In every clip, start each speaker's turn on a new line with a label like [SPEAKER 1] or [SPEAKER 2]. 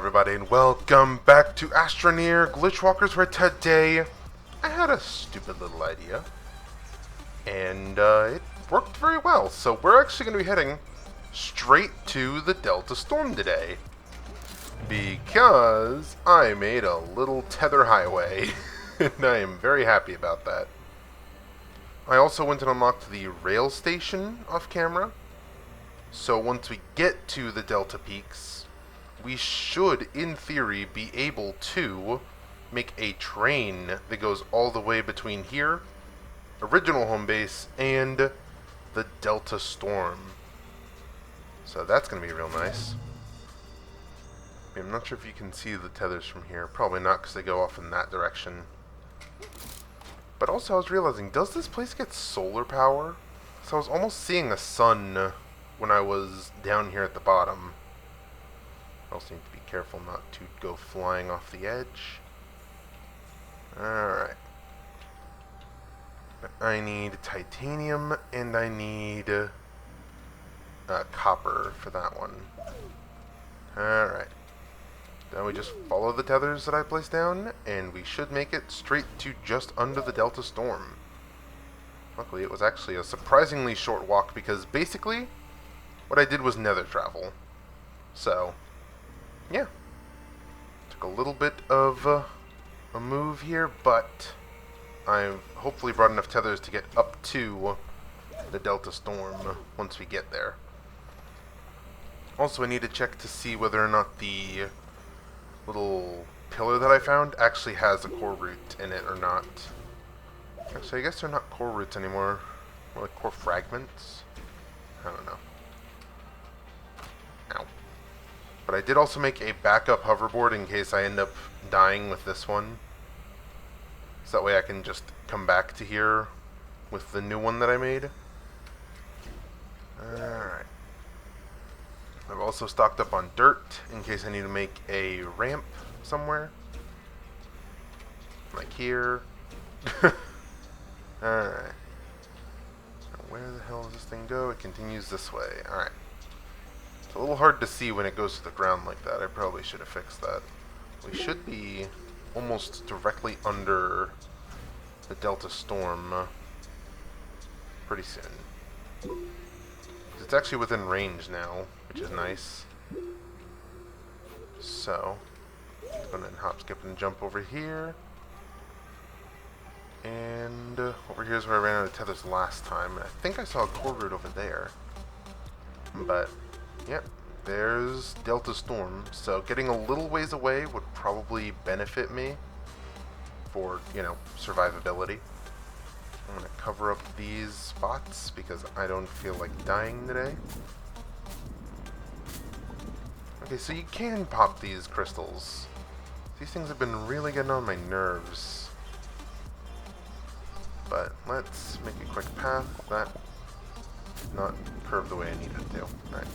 [SPEAKER 1] everybody, and welcome back to Astroneer Glitchwalkers, where today I had a stupid little idea, and it worked very well. So we're actually going to be heading straight to the Delta Storm today, because I made a little tether highway, and I am very happy about that. I also went and unlocked the rail station off camera, so once we get to the Delta Peaks, we should, in theory, be able to make a train that goes all the way between here, original home base, and the Delta Storm. So that's going to be real nice. I'm not sure if you can see the tethers from here. Probably not, because they go off in that direction. But also I was realizing, does this place get solar power? So I was almost seeing a sun when I was down here at the bottom. I also need to be careful not to go flying off the edge. Alright. I need titanium, and I need copper for that one. Alright. Now we just follow the tethers that I placed down, and we should make it straight to just under the Delta Storm. Luckily, it was actually a surprisingly short walk, because basically, what I did was nether travel. So, yeah. Took a little bit of a move here, but I've hopefully brought enough tethers to get up to the Delta Storm once we get there. Also, I need to check to see whether or not the little pillar that I found actually has a core root in it or not. Actually, I guess they're not core roots anymore. More like core fragments. I don't know. Ow. But I did also make a backup hoverboard in case I end up dying with this one. So that way I can just come back to here with the new one that I made. Alright. I've also stocked up on dirt in case I need to make a ramp somewhere. Like here. Alright. Where the hell does this thing go? It continues this way. Alright. It's a little hard to see when it goes to the ground like that. I probably should have fixed that. We should be almost directly under the Delta Storm pretty soon. It's actually within range now, which is nice. So, I'm going to hop, skip, and jump over here. And over here is where I ran out of tethers last time. And I think I saw a core root over there. But, yep, there's Delta Storm. So getting a little ways away would probably benefit me for, you know, survivability. I'm going to cover up these spots because I don't feel like dying today. Okay, so you can pop these crystals. These things have been really getting on my nerves. But let's make a quick path. That did not curve the way I needed it to. Alright.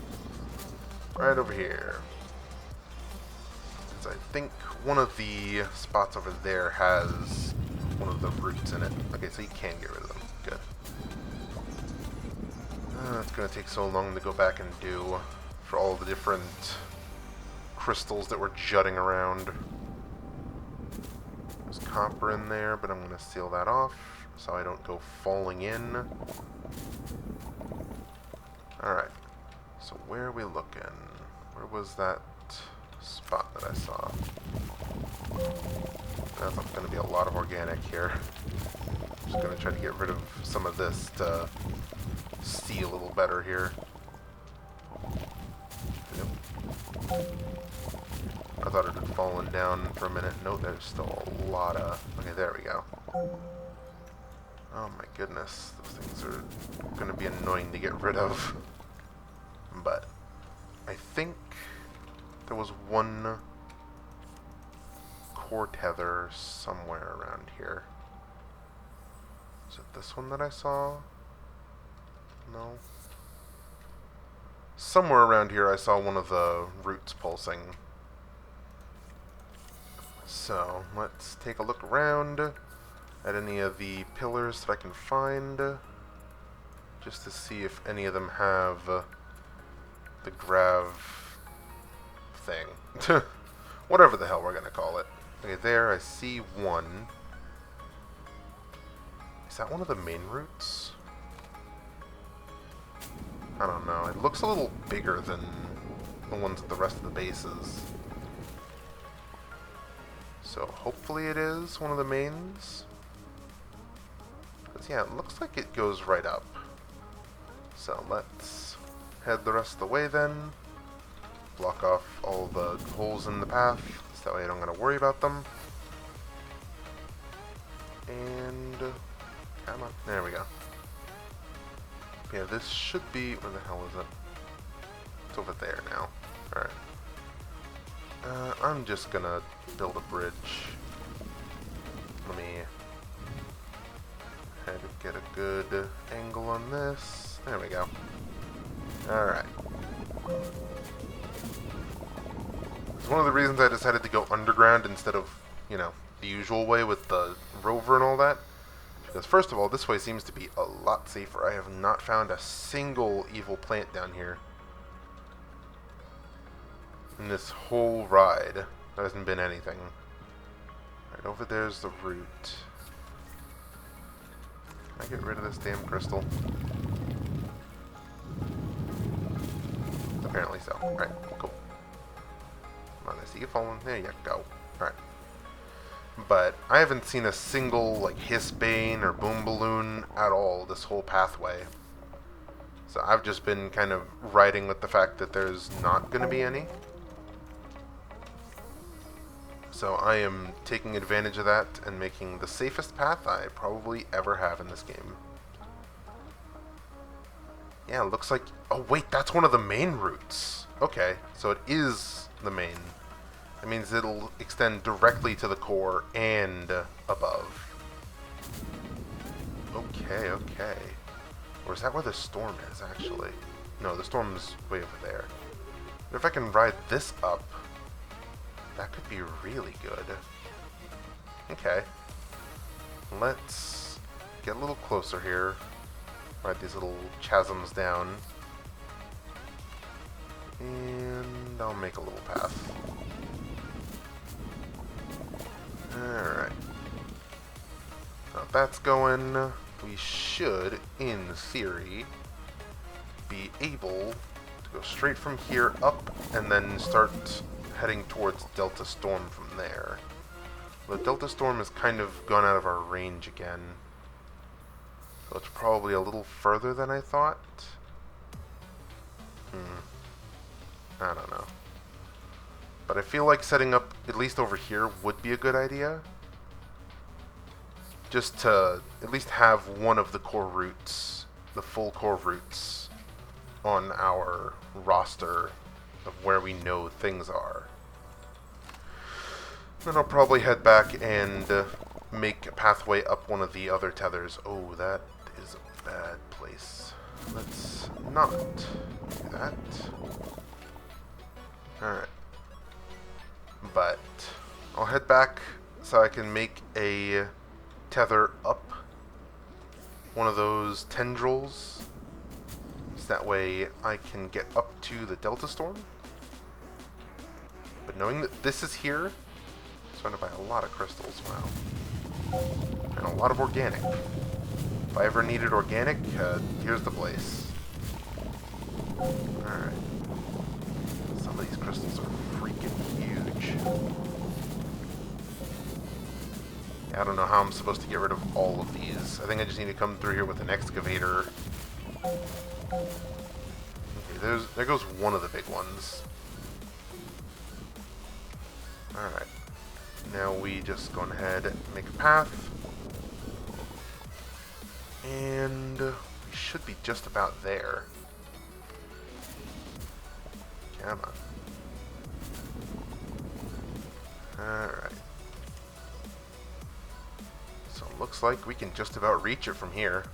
[SPEAKER 1] Right over here. Because I think one of the spots over there has one of the roots in it. Okay, so you can get rid of them. Good. It's going to take so long to go back and do for all the different crystals that were jutting around. There's copper in there, but I'm going to seal that off so I don't go falling in. Alright, so where are we looking? Where was that spot that I saw? There's going to be a lot of organic here. I'm just going to try to get rid of some of this to see a little better here. Yep. I thought it had fallen down for a minute. No, there's still a lot of... Okay, there we go. Oh my goodness, those things are going to be annoying to get rid of. But I think there was one core tether somewhere around here. Is it this one that I saw? No. Somewhere around here I saw one of the roots pulsing. So let's take a look around at any of the pillars that I can find, just to see if any of them have the grav thing. Whatever the hell we're gonna call it. Okay, there I see one. Is that one of the main routes? I don't know. It looks a little bigger than the ones at the rest of the bases. So hopefully it is one of the mains. Because yeah, it looks like it goes right up. So let's head the rest of the way then. Block off all the holes in the path, so that way I don't gotta worry about them. And come on, there we go. Yeah, this should be, where the hell is it? It's over there now. Alright. I'm just gonna build a bridge. Let me head get a good angle on this. There we go. Alright. It's one of the reasons I decided to go underground instead of, you know, the usual way with the rover and all that. Because first of all, this way seems to be a lot safer. I have not found a single evil plant down here. In this whole ride, there hasn't been anything. Right, over there's the route. Can I get rid of this damn crystal? Apparently so. Alright, cool. Come on, I see you falling. There you go. Alright. But I haven't seen a single, like, hiss bane or boom balloon at all this whole pathway. So I've just been kind of riding with the fact that there's not going to be any. So I am taking advantage of that and making the safest path I probably ever have in this game. Yeah, it looks like... Oh, wait, that's one of the main routes. Okay, so it is the main. That means it'll extend directly to the core and above. Okay, okay. Or is that where the storm is, actually? No, the storm's way over there. But if I can ride this up, that could be really good. Okay. Let's get a little closer here. Ride these little chasms down. And I'll make a little path. Alright. Now if that's going, we should, in theory, be able to go straight from here up and then start heading towards Delta Storm from there. The Delta Storm has kind of gone out of our range again. So it's probably a little further than I thought. I don't know. But I feel like setting up, at least over here, would be a good idea. Just to at least have one of the core routes, the full core routes, on our roster of where we know things are. Then I'll probably head back and make a pathway up one of the other tethers. Oh, that is a bad place. Let's not do that. Alright. But I'll head back so I can make a tether up one of those tendrils. So that way I can get up to the Delta Storm. But knowing that this is here, surrounded by a lot of crystals, wow. And a lot of organic. If I ever needed organic, here's the place. Alright. Some of these crystals are freaking huge. Yeah, I don't know how I'm supposed to get rid of all of these. I think I just need to come through here with an excavator. Okay, there goes one of the big ones. Alright. Now we just go ahead and make a path. And we should be just about there. Come on. Alright. So it looks like we can just about reach it from here.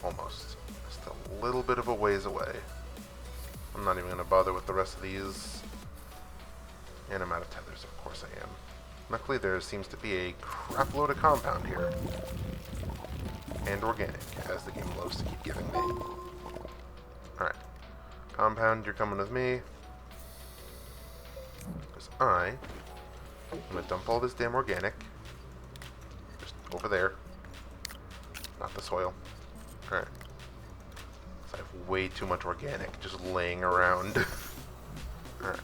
[SPEAKER 1] Almost. Just a little bit of a ways away. I'm not even going to bother with the rest of these. And I'm out of tethers, of course I am. Luckily there seems to be a crap load of compound here. And organic, as the game loves to keep giving me. Alright. Compound, you're coming with me. I'm gonna dump all this damn organic. Just over there. Not the soil. Alright. So I have way too much organic just laying around. Alright.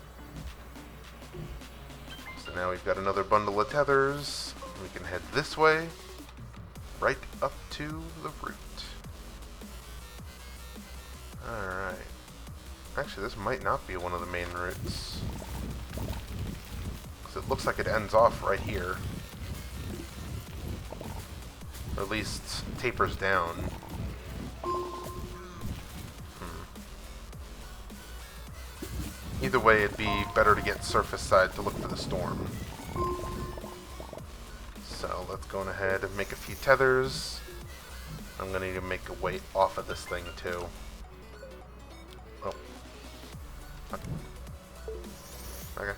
[SPEAKER 1] So now we've got another bundle of tethers. We can head this way. Right up to the root. Alright. Actually, this might not be one of the main routes. Because it looks like it ends off right here. Or at least tapers down. Either way, it'd be better to get surface side to look for the storm. So let's go on ahead and make a few tethers. I'm going to need to make a way off of this thing too. Oh. Okay.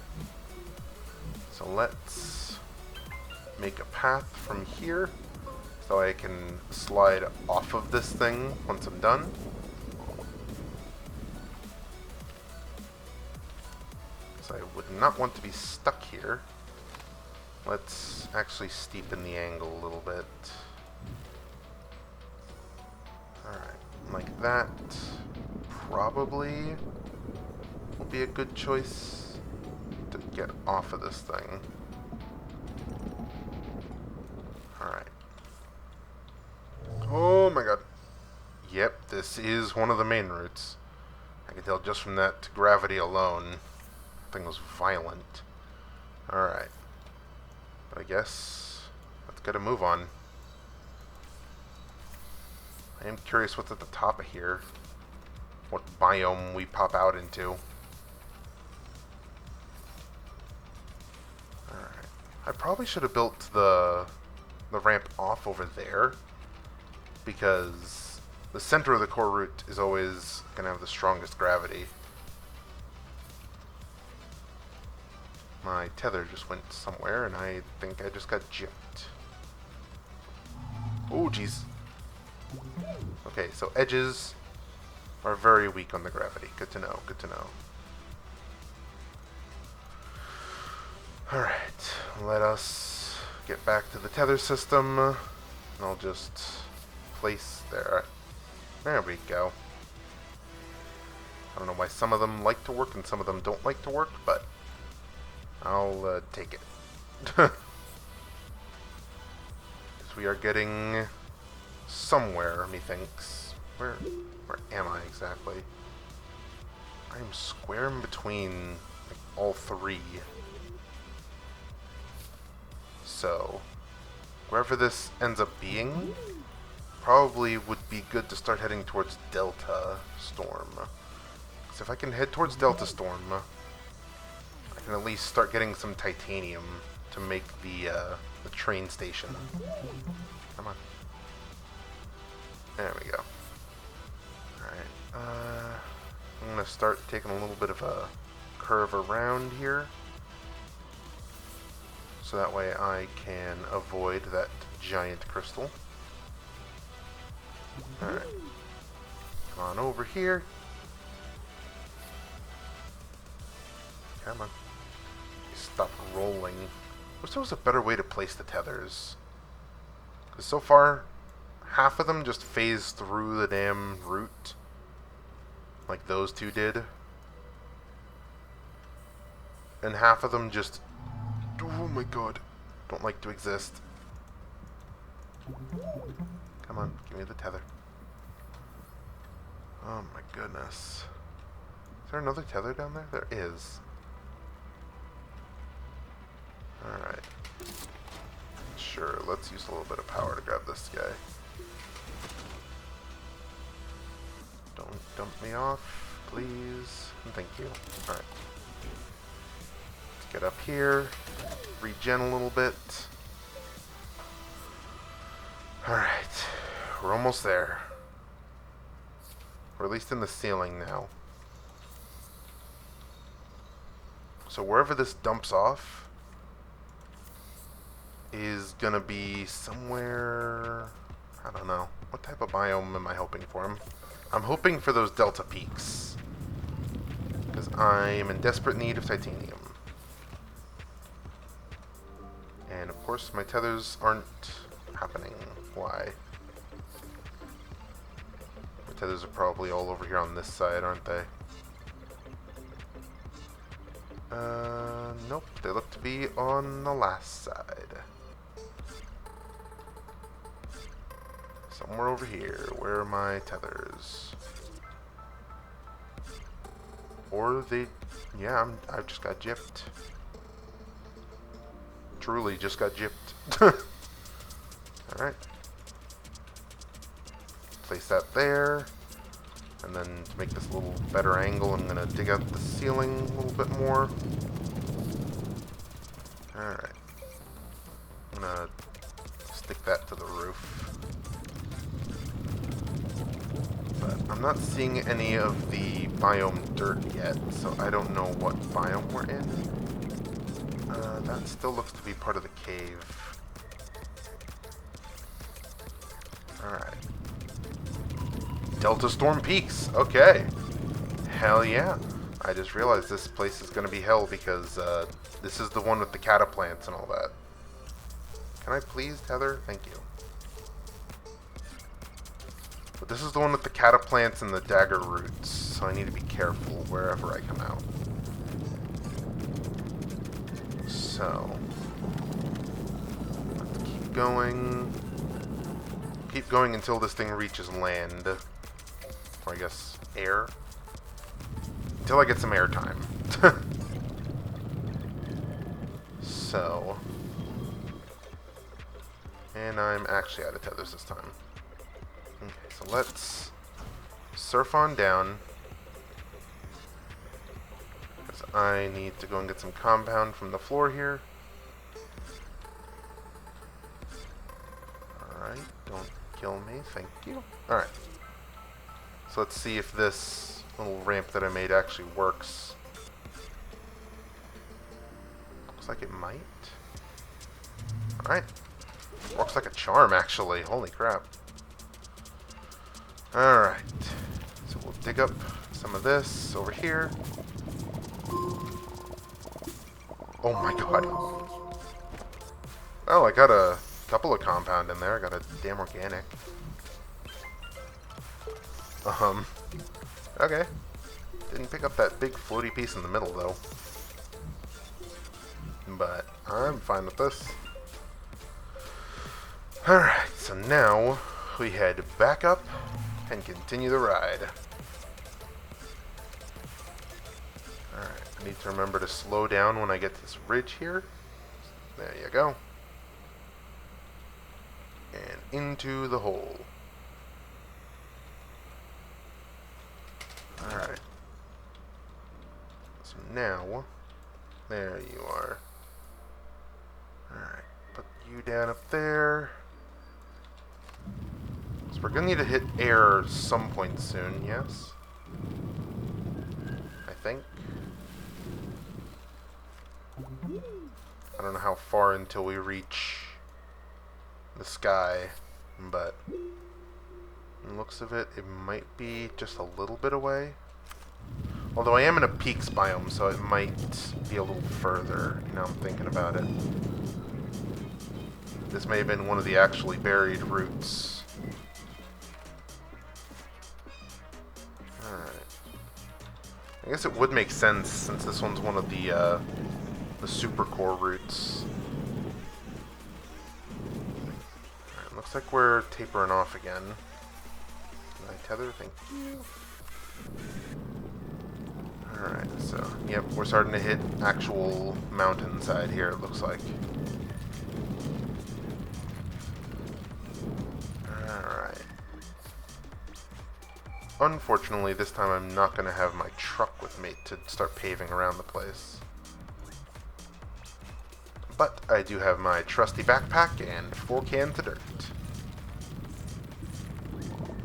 [SPEAKER 1] So let's make a path from here so I can slide off of this thing once I'm done. So I would not want to be stuck here. Let's actually steepen the angle a little bit. Alright, like that. Probably will be a good choice to get off of this thing. Alright. Oh my god. Yep, this is one of the main routes. I can tell just from that gravity alone. That thing was violent. Alright. But I guess let's get a move on. I am curious what's at the top of here. What biome we pop out into. Alright. I probably should have built the ramp off over there, because the center of the core route is always going to have the strongest gravity. My tether just went somewhere, and I think I just got gypped. Oh, jeez. Okay, so edges are very weak on the gravity. Good to know, good to know. Alright, let us get back to the tether system. And I'll just place there. There we go. I don't know why some of them like to work and some of them don't like to work, but I'll take it. Because we are getting somewhere, methinks. Where am I exactly? I am square in between like, all three. So, wherever this ends up being, probably would be good to start heading towards Delta Storm. Because if I can head towards Delta Storm, I can at least start getting some titanium to make the train station. Come on. There we go. Alright, I'm going to start taking a little bit of a curve around here. So that way I can avoid that giant crystal. Alright. Come on over here. Come on. Stop rolling. Wish there was a better way to place the tethers. Because so far, half of them just phase through the damn route. Like those two did. And half of them just... oh my god. Don't like to exist. Come on, give me the tether. Oh my goodness. Is there another tether down there? There is. Alright. Sure, let's use a little bit of power to grab this guy. Don't dump me off, please. And thank you. Alright. Let's get up here. Regen a little bit. Alright. We're almost there. Or at least in the ceiling now. So wherever this dumps off is gonna be somewhere... I don't know. What type of biome am I hoping for? I'm hoping for those delta peaks. Because I'm in desperate need of titanium. course, my tethers aren't happening. Why? My tethers are probably all over here on this side, aren't they? Nope. They look to be on the last side. Somewhere over here. Where are my tethers? Or they... Yeah, I've just got gypped. Truly just got gypped. Alright. Place that there. And then to make this a little better angle, I'm going to dig out the ceiling a little bit more. Alright. I'm going to stick that to the roof. But I'm not seeing any of the biome dirt yet, so I don't know what biome we're in. That still looks to be part of the cave. Alright. Delta Storm Peaks. Okay. Hell yeah. I just realized this place is going to be hell because this is the one with the cataplants and all that. Can I please tether? Thank you. But this is the one with the cataplants and the dagger roots, so I need to be careful wherever I come out. So, let's keep going. Keep going until this thing reaches land. Or I guess air. Until I get some air time. So. And I'm actually out of tethers this time. Okay, so let's surf on down. Because I need to go and get some compound from the floor here. Alright, don't kill me, thank you. Alright. So let's see if this little ramp that I made actually works. Looks like it might. Alright. Works like a charm, actually. Holy crap. Alright. So we'll dig up some of this over here. Oh my god. Oh, I got a couple of compound in there. I got a damn organic. Okay. Didn't pick up that big floaty piece in the middle, though. But I'm fine with this. Alright, so now we head back up and continue the ride. Alright, I need to remember to slow down when I get to this ridge here. There you go. And into the hole. Alright. So now, there you are. Alright, put you down up there. So we're gonna need to hit air some point soon, yes? I think. I don't know how far until we reach the sky, but in looks of it, it might be just a little bit away. Although I am in a peaks biome, so it might be a little further, now I'm thinking about it. This may have been one of the actually buried roots. Alright. I guess it would make sense since this one's one of the super core roots. Alright, looks like we're tapering off again. Can I tether? Thank you. Alright, so, yep, we're starting to hit actual mountainside here, it looks like. Alright. Unfortunately, this time I'm not going to have my truck with me to start paving around the place. But I do have my trusty backpack and 4 cans of dirt.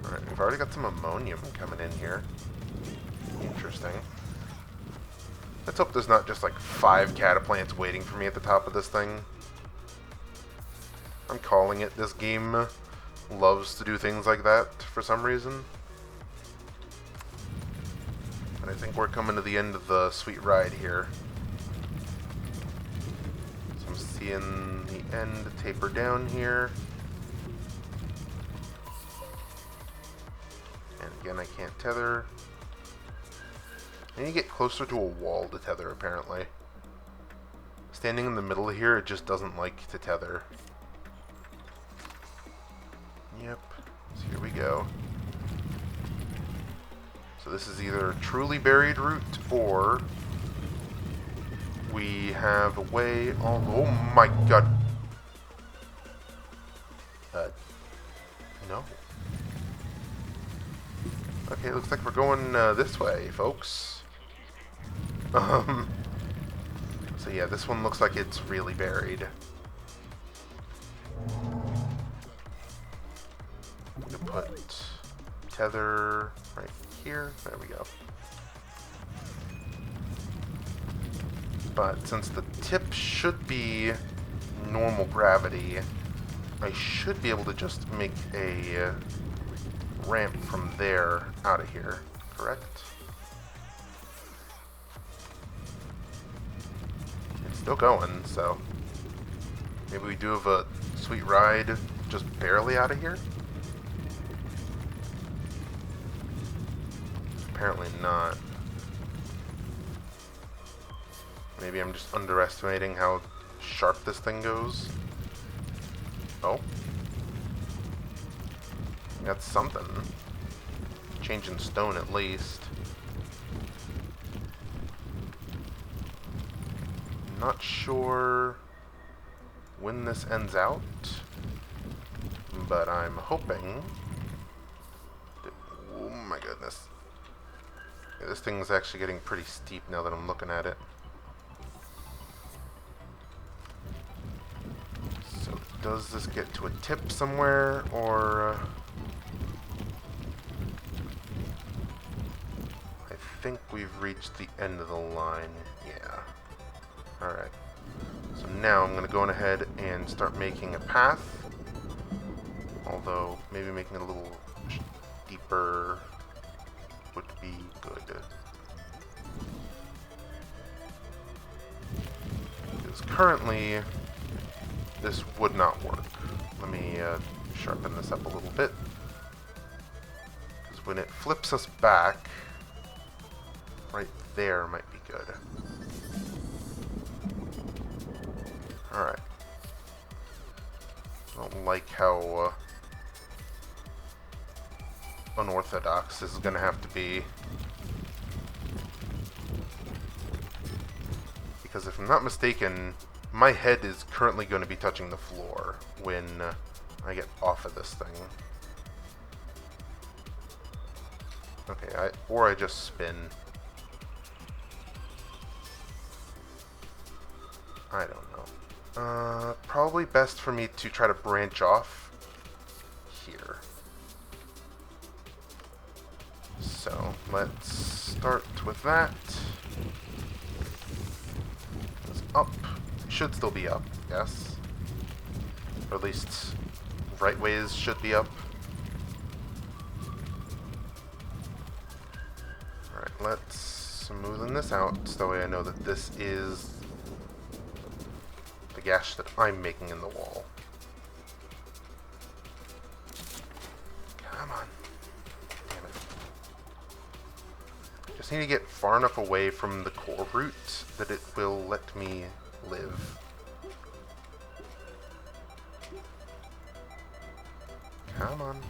[SPEAKER 1] Alright, we've already got some ammonium coming in here. Interesting. Let's hope there's not just like 5 cataplants waiting for me at the top of this thing. I'm calling it. This game loves to do things like that for some reason. And I think we're coming to the end of the sweet ride here. So So I'm seeing the end taper down here. And again, I can't tether. I need to get closer to a wall to tether, apparently. Standing in the middle here, it just doesn't like to tether. Yep. So here we go. So this is either a truly buried route, or we have a way all... Oh my god. No. Okay, looks like we're going this way, folks. So yeah, this one looks like it's really buried. I'm gonna put tether right here. There we go. But since the tip should be normal gravity, I should be able to just make a ramp from there out of here, correct? It's still going, so maybe we do have a sweet ride just barely out of here? Apparently not. Maybe I'm just underestimating how sharp this thing goes. Oh. That's something. Changing stone at least. Not sure when this ends out, but I'm hoping that, oh my goodness. Yeah, this thing's actually getting pretty steep now that I'm looking at it. So does this get to a tip somewhere, or... I think we've reached the end of the line. Yeah. Alright. So now I'm going to go on ahead and start making a path. Although, maybe making it a little deeper would be good. Because currently, this would not work. Let me sharpen this up a little bit. Because when it flips us back, right there might be good. Alright. I don't like how unorthodox this is going to have to be. Because if I'm not mistaken, my head is currently going to be touching the floor when I get off of this thing. Okay, or I just spin. I don't know. Probably best for me to try to branch off here. So, let's start with that. It's up. Should still be up, yes. Or at least right ways should be up. Alright, let's smoothen this out so that way I know that this is the gash that I'm making in the wall. Come on. Damn it. Just need to get far enough away from the core root that it will let me live. Come on.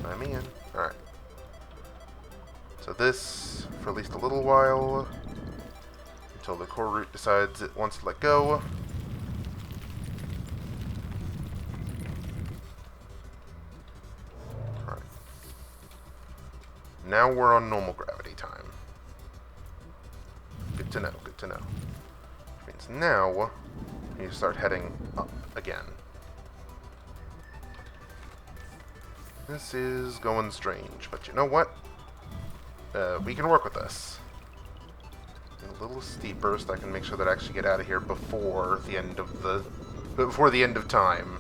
[SPEAKER 1] Let me in. Alright. So this, for at least a little while, until the core root decides it wants to let go. Alright. Now we're on normal gravity time. Good to know, good to know. Which means now, you start heading up again. This is going strange, but you know what? We can work with this. A little steeper so I can make sure that I actually get out of here before the end of time.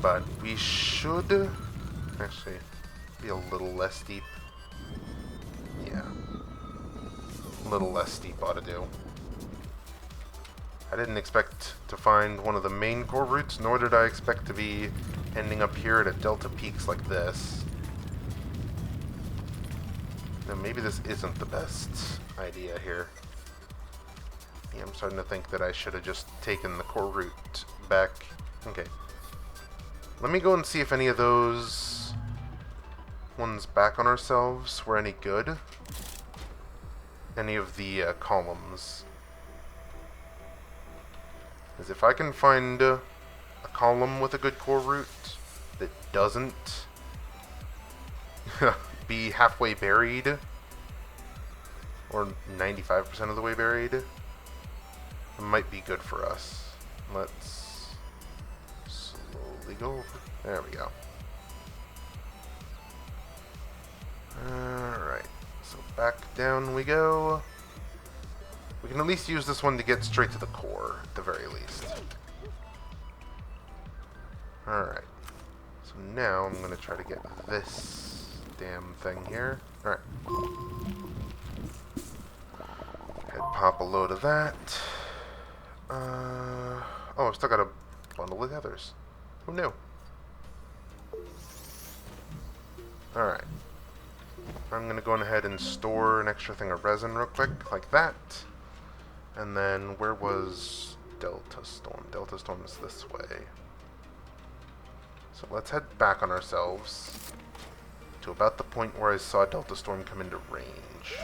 [SPEAKER 1] But we should actually be a little less steep. Yeah. little less steep ought to do. I didn't expect to find one of the main core routes, nor did I expect to be ending up here at Delta Peaks like this. Now maybe this isn't the best idea here. Yeah, I'm starting to think that I should have just taken the core route back. Okay. Let me go and see if any of those ones back on ourselves were any good. Any of the columns. Because if I can find a column with a good core route that doesn't be halfway buried, or 95% of the way buried, it might be good for us. Let's slowly go over. There we go. Alright, so back down we go. We can at least use this one to get straight to the core, at the very least. Alright. So now I'm going to try to get this damn thing here. Alright. Head pop a load of that. Oh, I've still got a bundle of others. Who knew? Alright. I'm going to go ahead and store an extra thing of resin real quick, like that. And then, where was Delta Storm? Delta Storm is this way. So let's head back on ourselves to about the point where I saw Delta Storm come into range.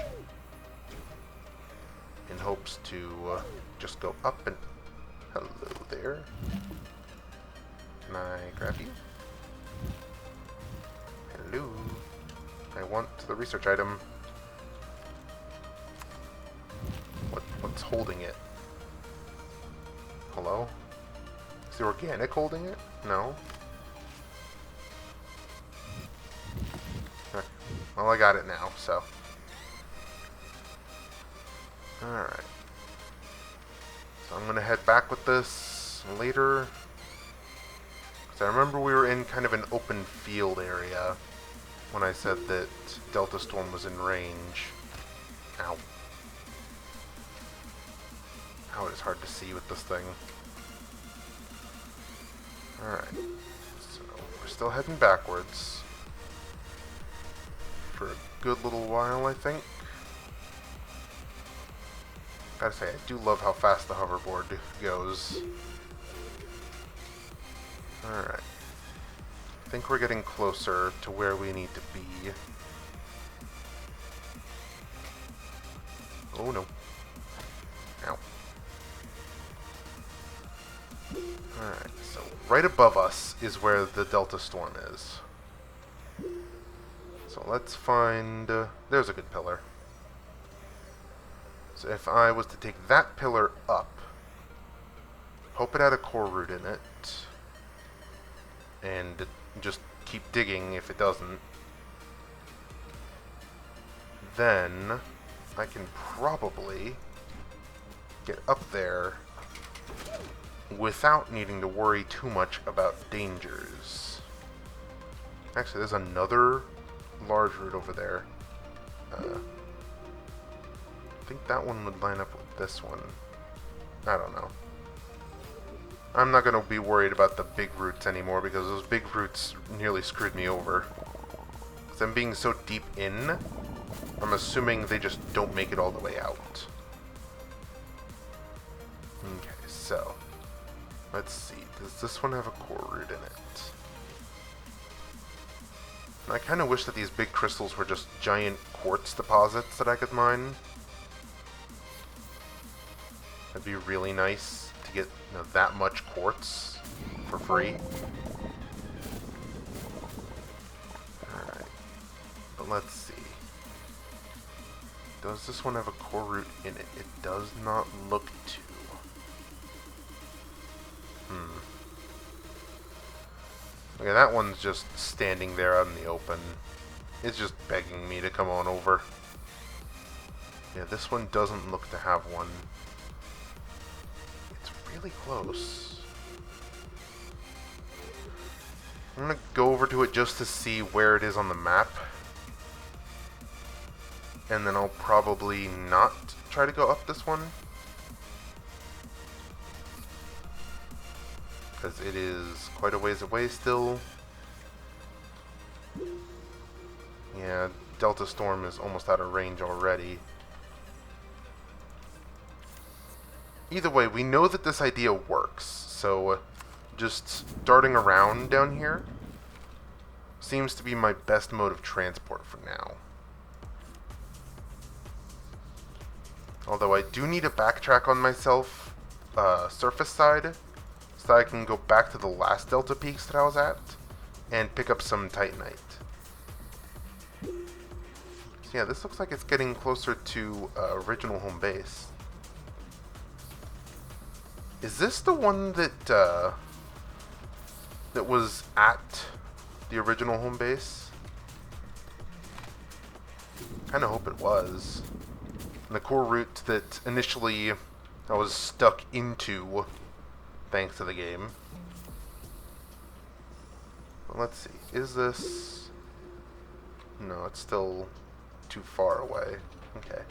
[SPEAKER 1] In hopes to just go up and... Hello there. Can I grab you? Hello. I want the research item. What's holding it? Hello? Is the organic holding it? No. Well, I got it now, so. Alright. So I'm going to head back with this later. Because I remember we were in kind of an open field area when I said that Delta Storm was in range. Ow. Ow, it is hard to see with this thing. Alright. So, we're still heading backwards. For a good little while, I think. Gotta say, I do love how fast the hoverboard goes. Alright. I think we're getting closer to where we need to be. Oh no. Ow. Alright, so right above us is where the Delta Storm is. So let's find... there's a good pillar. So if I was to take that pillar up, hope it had a core root in it, and just keep digging if it doesn't, then I can probably get up there without needing to worry too much about dangers. Actually, there's another large root over there. I think that one would line up with this one. I don't know. I'm not going to be worried about the big roots anymore because those big roots nearly screwed me over. Because I'm being so deep in, I'm assuming they just don't make it all the way out. Okay, so let's see. Does this one have a core root in it? I kind of wish that these big crystals were just giant quartz deposits that I could mine. That'd be really nice to get, you know, that much quartz for free. Alright. But let's see. Does this one have a core root in it? It does not look to. Okay, that one's just standing there out in the open. It's just begging me to come on over. Yeah, this one doesn't look to have one. It's really close. I'm gonna go over to it just to see where it is on the map. And then I'll probably not try to go up this one, because it is quite a ways away still. Yeah, Delta Storm is almost out of range already. Either way, we know that this idea works, so just darting around down here seems to be my best mode of transport for now. Although I do need to backtrack on myself, surface side, so that I can go back to the last Delta Peaks that I was at and pick up some Titanite. So yeah, this looks like it's getting closer to original home base. Is this the one that that was at the original home base? Kinda hope it was. And the core route that initially I was stuck into thanks to the game. But let's see, is this... No, it's still too far away. Okay.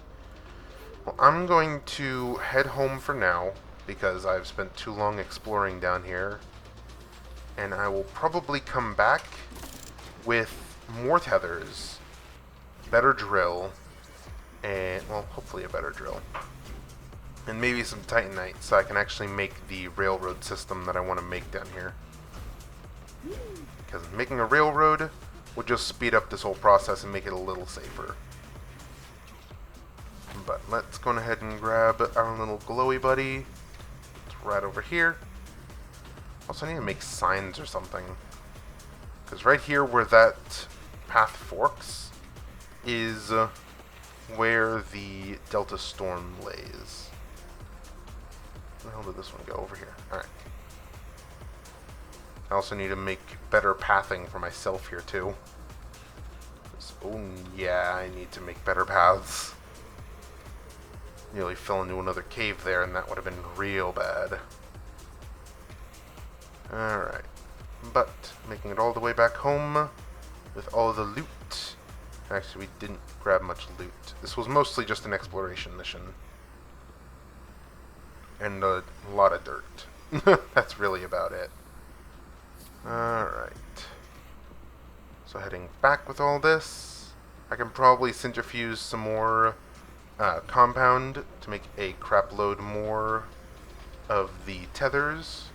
[SPEAKER 1] Well, I'm going to head home for now, because I've spent too long exploring down here. And I will probably come back with more tethers, better drill, and, well, hopefully a better drill, and maybe some Titanite, so I can actually make the railroad system that I want to make down here. Because making a railroad will just speed up this whole process and make it a little safer. But let's go ahead and grab our little glowy buddy. It's right over here. Also, I need to make signs or something. Because right here where that path forks is where the Delta Storm lays. Where the hell did this one go? Over here. Alright. I also need to make better pathing for myself here too. Oh yeah, I need to make better paths. Nearly fell into another cave there, and that would have been real bad. Alright. But, making it all the way back home with all the loot. Actually, we didn't grab much loot. This was mostly just an exploration mission. And a lot of dirt. That's really about it. Alright. So heading back with all this. I can probably centrifuge some more compound to make a crap load more of the tethers.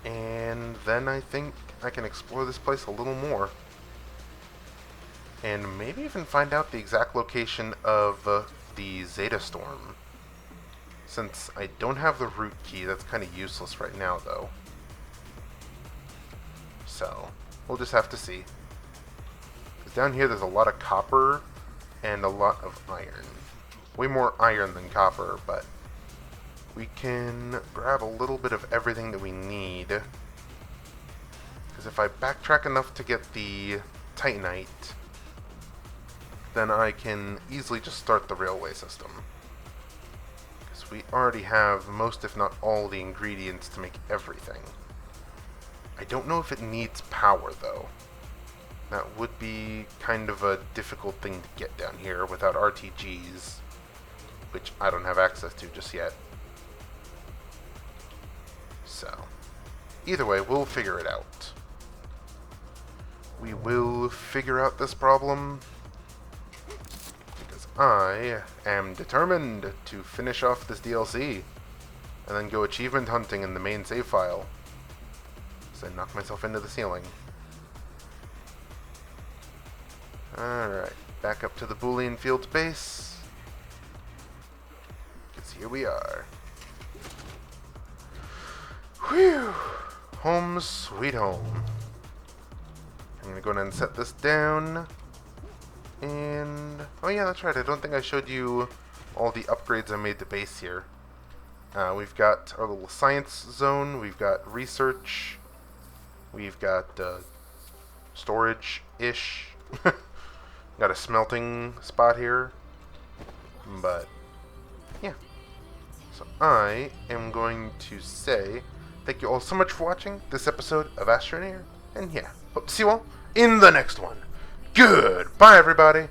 [SPEAKER 1] And then I think I can explore this place a little more. And maybe even find out the exact location of the Zeta Storm. Since I don't have the root key, that's kind of useless right now, though. So, we'll just have to see. Because down here there's a lot of copper and a lot of iron. Way more iron than copper, but we can grab a little bit of everything that we need. Because if I backtrack enough to get the Titanite, then I can easily just start the railway system. Because we already have most, if not all, the ingredients to make everything. I don't know if it needs power, though. That would be kind of a difficult thing to get down here without RTGs, which I don't have access to just yet. So, either way, we'll figure it out. We will figure out this problem, because I am determined to finish off this DLC, and then go achievement hunting in the main save file. So I knock myself into the ceiling. Alright, back up to the Boolean Fields base. Because here we are. Whew! Home sweet home. I'm going to go ahead and set this down. And... oh yeah, that's right, I don't think I showed you all the upgrades I made to base here. We've got our little science zone, we've got research, we've got storage-ish. Got a smelting spot here. But, yeah. So I am going to say thank you all so much for watching this episode of Astroneer. And yeah, hope to see you all in the next one. Goodbye, everybody.